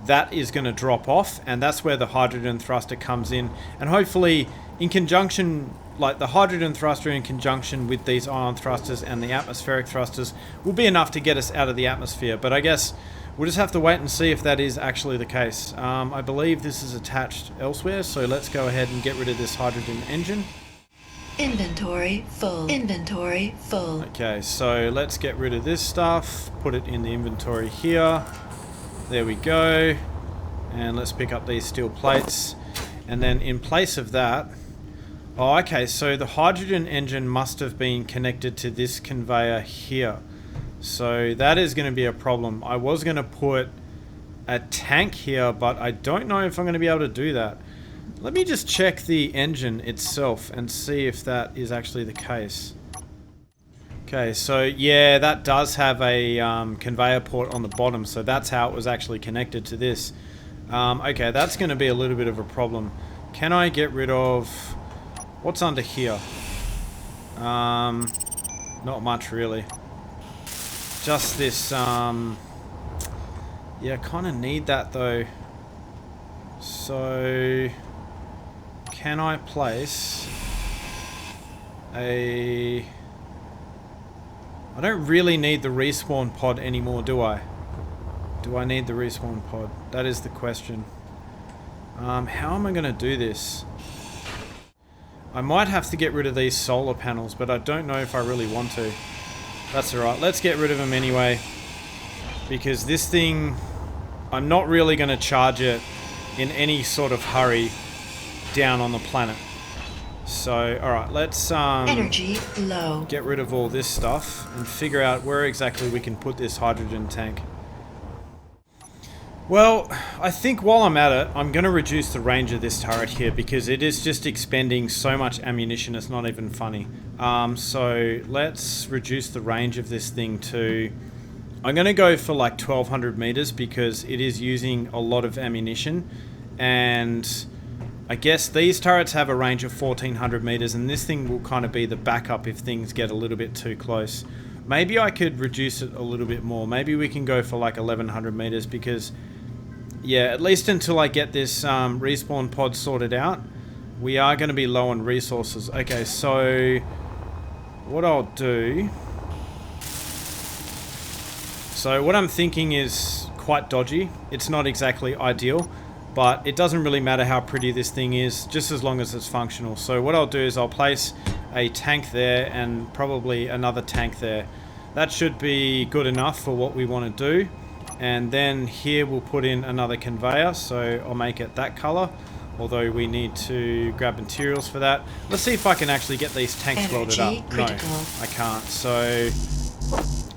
that is going to drop off, and that's where the hydrogen thruster comes in, and hopefully in conjunction, like the hydrogen thruster in conjunction with these ion thrusters and the atmospheric thrusters will be enough to get us out of the atmosphere. But I guess we'll just have to wait and see if that is actually the case. I believe this is attached elsewhere, so let's go ahead and get rid of this hydrogen engine. Inventory full. Inventory full. Okay, so let's get rid of this stuff, put it in the inventory here. There we go. And let's pick up these steel plates. And then in place of that... Oh, okay, so the hydrogen engine must have been connected to this conveyor here. So that is going to be a problem. I was going to put a tank here, but I don't know if I'm going to be able to do that. Let me just check the engine itself and see if that is actually the case. Okay, so yeah, that does have a conveyor port on the bottom, so that's how it was actually connected to this. Okay, that's going to be a little bit of a problem. Can I get rid of... What's under here? Not much really. Just this, yeah, I kind of need that though. So, can I place a... I don't really need the respawn pod anymore, do I? Do I need the respawn pod? That is the question. How am I going to do this? I might have to get rid of these solar panels, but I don't know if I really want to. That's alright, let's get rid of them anyway. Because this thing, I'm not really going to charge it in any sort of hurry down on the planet. So, alright, let's energy low. Get rid of all this stuff and figure out where exactly we can put this hydrogen tank. Well, I think while I'm at it, I'm going to reduce the range of this turret here because it is just expending so much ammunition, it's not even funny. So let's reduce the range of this thing to... I'm going to go for like 1200 meters because it is using a lot of ammunition, and I guess these turrets have a range of 1400 meters, and this thing will kind of be the backup if things get a little bit too close. Maybe I could reduce it a little bit more. Maybe we can go for like 1100 meters because... yeah, at least until I get this respawn pod sorted out, we are going to be low on resources. Okay, so what I'll do... So what I'm thinking is quite dodgy. It's not exactly ideal, but it doesn't really matter how pretty this thing is, just as long as it's functional. So what I'll do is I'll place a tank there and probably another tank there. That should be good enough for what we want to do. And then here we'll put in another conveyor, so I'll make it that color, although we need to grab materials for that. Let's see if I can actually get these tanks welded up. Critical. No, I can't. So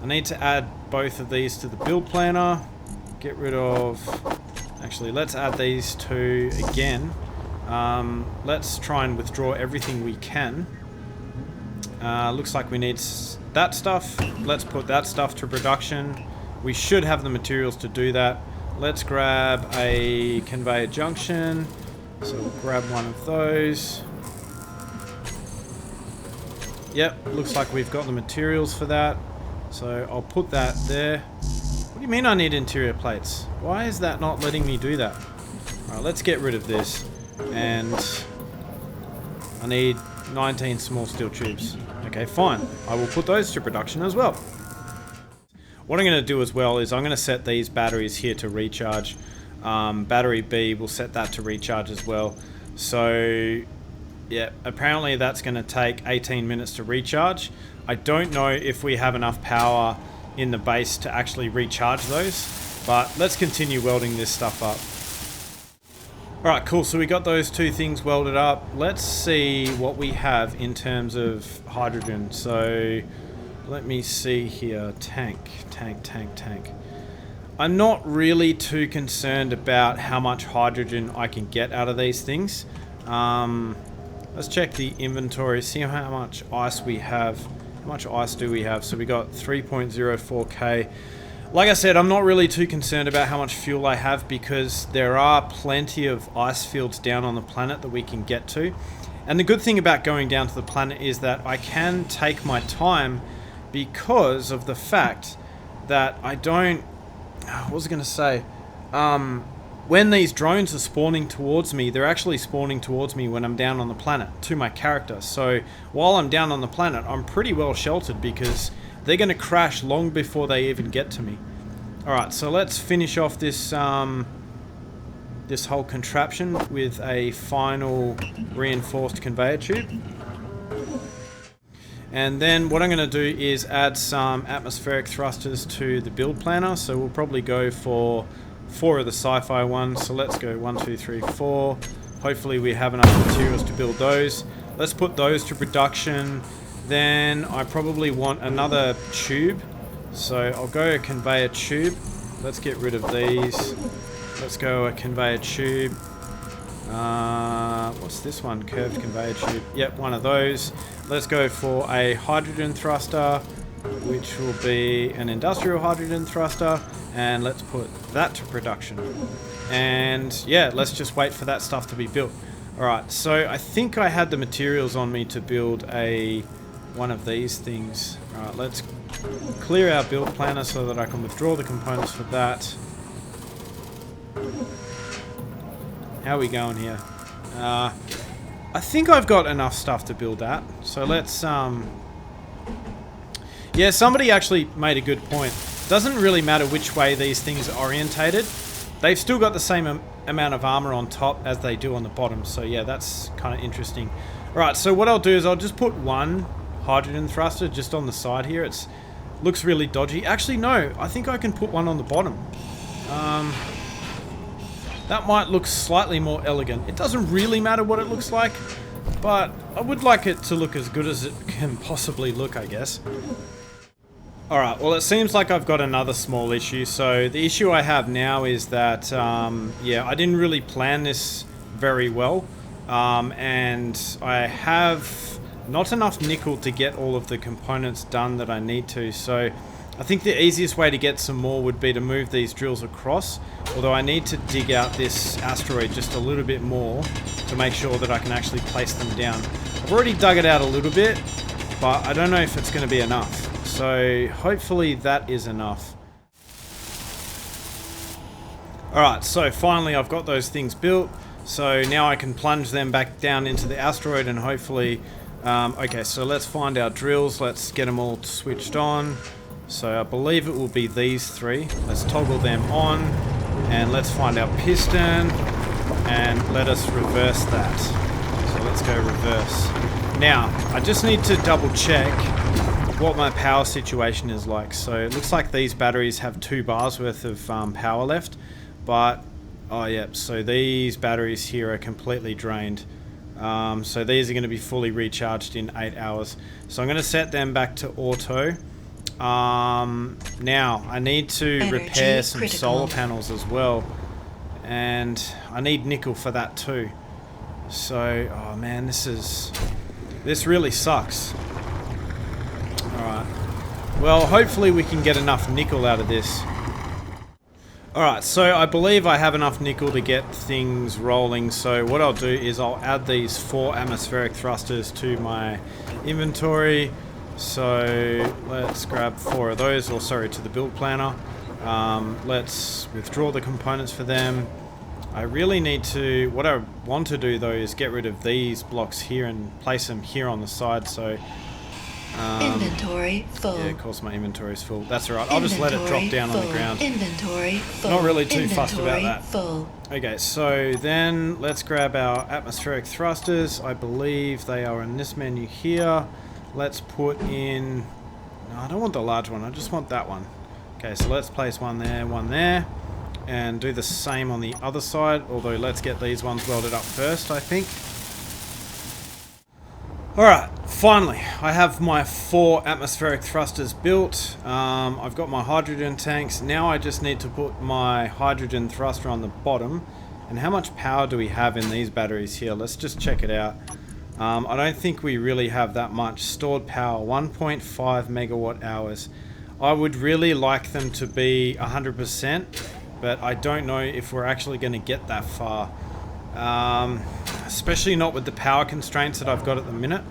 I need to add both of these to the build planner. Get rid of... Actually, let's add these two again. Let's try and withdraw everything we can. Looks like we need that stuff. Let's put that stuff to production. We should have the materials to do that. Let's grab a conveyor junction. So we'll grab one of those. Yep, looks like we've got the materials for that. So I'll put that there. What do you mean I need interior plates? Why is that not letting me do that? Alright, let's get rid of this. And I need 19 small steel tubes. Okay, fine. I will put those to production as well. What I'm going to do as well is I'm going to set these batteries here to recharge. Battery B will set that to recharge as well. So, yeah, apparently that's going to take 18 minutes to recharge. I don't know if we have enough power in the base to actually recharge those, but let's continue welding this stuff up. Alright, cool, so we got those two things welded up. Let's see what we have in terms of hydrogen. So, let me see here. Tank. I'm not really too concerned about how much hydrogen I can get out of these things. Let's check the inventory, see how much ice we have. How much ice do we have? So we got 3.04k. Like I said, I'm not really too concerned about how much fuel I have because there are plenty of ice fields down on the planet that we can get to. And the good thing about going down to the planet is that I can take my time because of the fact that I don't... What was I going to say? When these drones are spawning towards me, they're actually spawning towards me when I'm down on the planet, to my character. So while I'm down on the planet, I'm pretty well sheltered because they're going to crash long before they even get to me. Alright, so let's finish off this this whole contraption with a final reinforced conveyor tube. And then what I'm going to do is add some atmospheric thrusters to the build planner. So we'll probably go for 4 of the sci-fi ones. So let's go 1, 2, 3, 4. Hopefully we have enough materials to build those. Let's put those to production. Then I probably want another tube. So I'll go a conveyor tube. Let's get rid of these. Let's go a conveyor tube. What's this one? Curved conveyor tube. Yep, one of those. Let's go for a hydrogen thruster, which will be an industrial hydrogen thruster. And let's put that to production. And yeah, let's just wait for that stuff to be built. Alright, so I think I had the materials on me to build one of these things. Alright, let's clear our build planner so that I can withdraw the components for that. How are we going here? I think I've got enough stuff to build that. So let's... Yeah, somebody actually made a good point. Doesn't really matter which way these things are orientated. They've still got the same amount of armor on top as they do on the bottom. So yeah, that's kind of interesting. Alright, so what I'll do is I'll just put one hydrogen thruster just on the side here. It looks really dodgy. Actually, no. I think I can put one on the bottom. That might look slightly more elegant. It doesn't really matter what it looks like, but I would like it to look as good as it can possibly look, I guess. Alright, well it seems like I've got another small issue. So the issue I have now is that, yeah, I didn't really plan this very well. And I have not enough nickel to get all of the components done that I need to. So I think the easiest way to get some more would be to move these drills across. Although I need to dig out this asteroid just a little bit more to make sure that I can actually place them down. I've already dug it out a little bit, but I don't know if it's going to be enough. So hopefully that is enough. Alright, so finally I've got those things built. So now I can plunge them back down into the asteroid and hopefully... okay, so let's find our drills. Let's get them all switched on. So I believe it will be these three. Let's toggle them on. And let's find our piston. And let us reverse that. So let's go reverse. Now, I just need to double check what my power situation is like. So it looks like these batteries have 2 bars worth of power left. But, oh yeah, so these batteries here are completely drained. So these are going to be fully recharged in 8 hours. So I'm going to set them back to auto. Now I need to repair some solar panels as well, and I need nickel for that too. So, oh man, this really sucks. Alright, well hopefully we can get enough nickel out of this. Alright, so I believe I have enough nickel to get things rolling. So what I'll do is I'll add these 4 atmospheric thrusters to my inventory. So let's grab 4 of those, or sorry, to the build planner. Let's withdraw the components for them. I really need to, what I want to do though is get rid of these blocks here and place them here on the side, so... Inventory full. Yeah, of course my inventory is full. That's alright, I'll just let it drop down full. on the ground. Inventory full. Not really too fussed about that. Full. Okay, so then let's grab our atmospheric thrusters. I believe they are in this menu here. Let's put in... No, I don't want the large one, I just want that one. Okay, so let's place one there, and do the same on the other side, although let's get these ones welded up first, I think. Alright, finally, I have my 4 atmospheric thrusters built. I've got my hydrogen tanks. Now I just need to put my hydrogen thruster on the bottom. And how much power do we have in these batteries here? Let's just check it out. I don't think we really have that much. Stored power, 1.5 megawatt hours. I would really like them to be 100%, but I don't know if we're actually going to get that far. Especially not with the power constraints that I've got at the minute.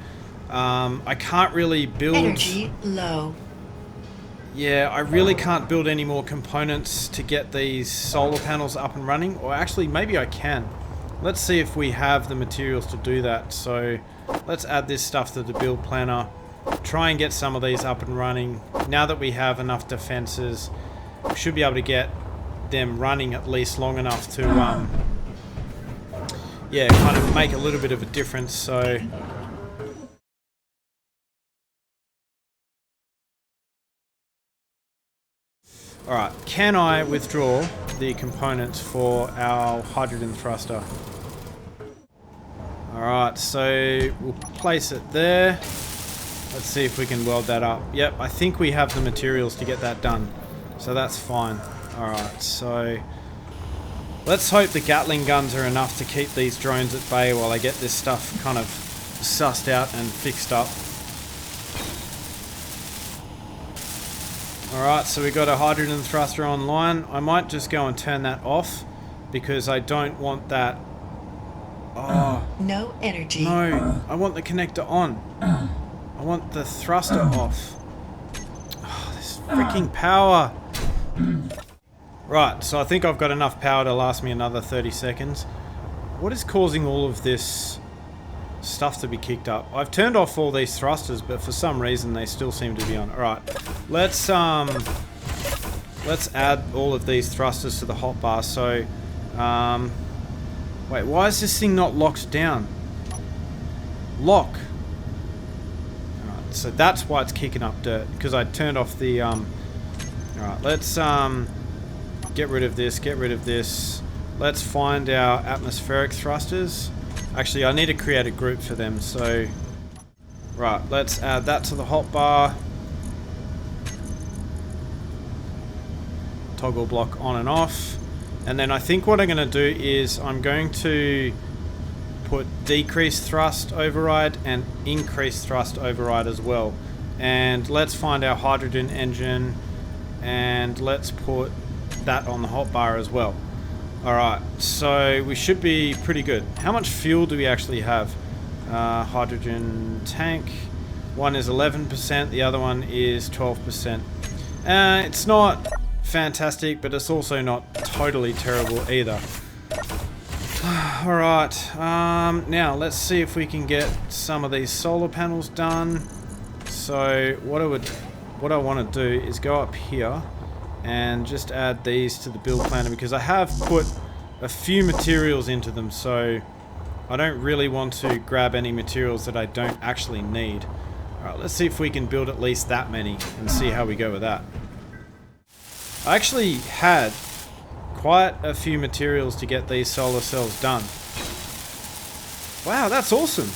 I can't really build... Energy low. Yeah, I really can't build any more components to get these solar panels up and running. Or actually, maybe I can. Let's see if we have the materials to do that. So, let's add this stuff to the build planner. Try and get some of these up and running. Now that we have enough defenses, we should be able to get them running at least long enough to, yeah, kind of make a little bit of a difference. So, alright, can I withdraw the components for our hydrogen thruster? Alright, so we'll place it there. Let's see if we can weld that up. Yep, I think we have the materials to get that done. So that's fine. Alright, so let's hope the Gatling guns are enough to keep these drones at bay while I get this stuff kind of sussed out and fixed up. Alright, so we got a hydrogen thruster online. I might just go and turn that off because I don't want that... Oh, no energy. no, I want the connector on. I want the thruster off. Oh, this freaking power. Right, so I think I've got enough power to last me another 30 seconds. What is causing all of this stuff to be kicked up? I've turned off all these thrusters, but for some reason they still seem to be on. Alright, let's add all of these thrusters to the hotbar. So, wait, why is this thing not locked down? Lock. Alright, so that's why it's kicking up dirt, because I turned off the, alright, let's, get rid of this, get rid of this. Let's find our atmospheric thrusters. Actually, I need to create a group for them, so... Right, let's add that to the hotbar. Toggle block on and off. And then I think what I'm going to do is I'm going to put decrease thrust override and increase thrust override as well. And let's find our hydrogen engine and let's put that on the hotbar as well. Alright, so we should be pretty good. How much fuel do we actually have? Hydrogen tank. One is 11%, the other one is 12%. It's not fantastic, but it's also not totally terrible either. Alright, now let's see if we can get some of these solar panels done. So what I want to do is go up here and just add these to the build planner because I have put a few materials into them, so I don't really want to grab any materials that I don't actually need. Alright, let's see if we can build at least that many and see how we go with that. I actually had quite a few materials to get these solar cells done. Wow, that's awesome!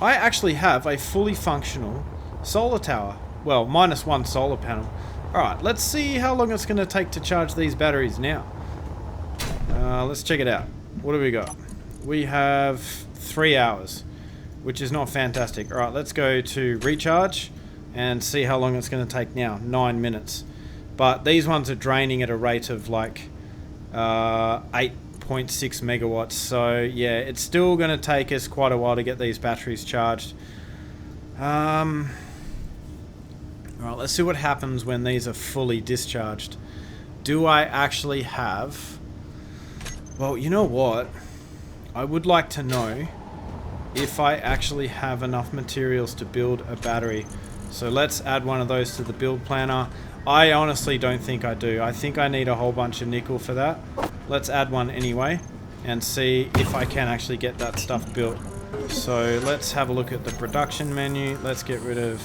I actually have a fully functional solar tower. Well, minus one solar panel. Alright, let's see how long it's going to take to charge these batteries now. Let's check it out. What do we got? We have 3 hours, which is not fantastic. Alright, let's go to recharge and see how long it's going to take now. 9 minutes. But these ones are draining at a rate of like 8.6 megawatts. So yeah, it's still going to take us quite a while to get these batteries charged. Alright, let's see what happens when these are fully discharged. Do I actually have... Well, you know what? I would like to know if I actually have enough materials to build a battery. So let's add one of those to the build planner. I honestly don't think I do. I think I need a whole bunch of nickel for that. Let's add one anyway and see if I can actually get that stuff built. So let's have a look at the production menu. Let's get rid of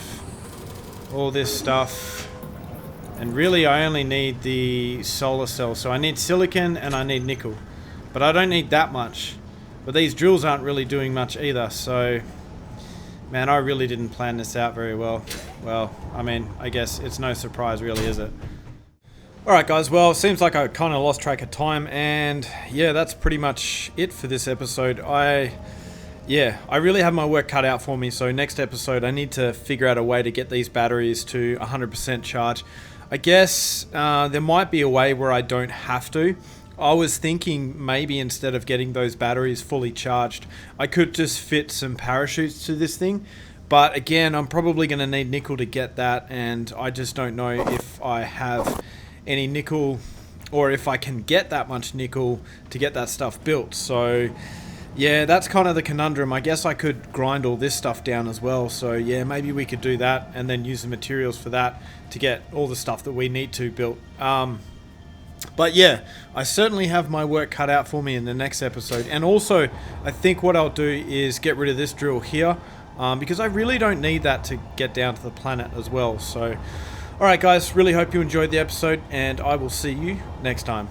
all this stuff. And really I only need the solar cell. So I need silicon and I need nickel. But I don't need that much. But these drills aren't really doing much either. So, man, I really didn't plan this out very well. Well, I mean, I guess it's no surprise really, is it? Alright guys, well, it seems like I kind of lost track of time. And yeah, that's pretty much it for this episode. I really have my work cut out for me. So next episode, I need to figure out a way to get these batteries to 100% charge. I guess there might be a way where I don't have to. I was thinking maybe instead of getting those batteries fully charged, I could just fit some parachutes to this thing. But again, I'm probably going to need nickel to get that, and I just don't know if I have any nickel or if I can get that much nickel to get that stuff built. So yeah, that's kind of the conundrum. I guess I could grind all this stuff down as well. So yeah, maybe we could do that and then use the materials for that to get all the stuff that we need to built. But yeah, I certainly have my work cut out for me in the next episode. And also, I think what I'll do is get rid of this drill here, because I really don't need that to get down to the planet as well. So, alright guys, really hope you enjoyed the episode, and I will see you next time.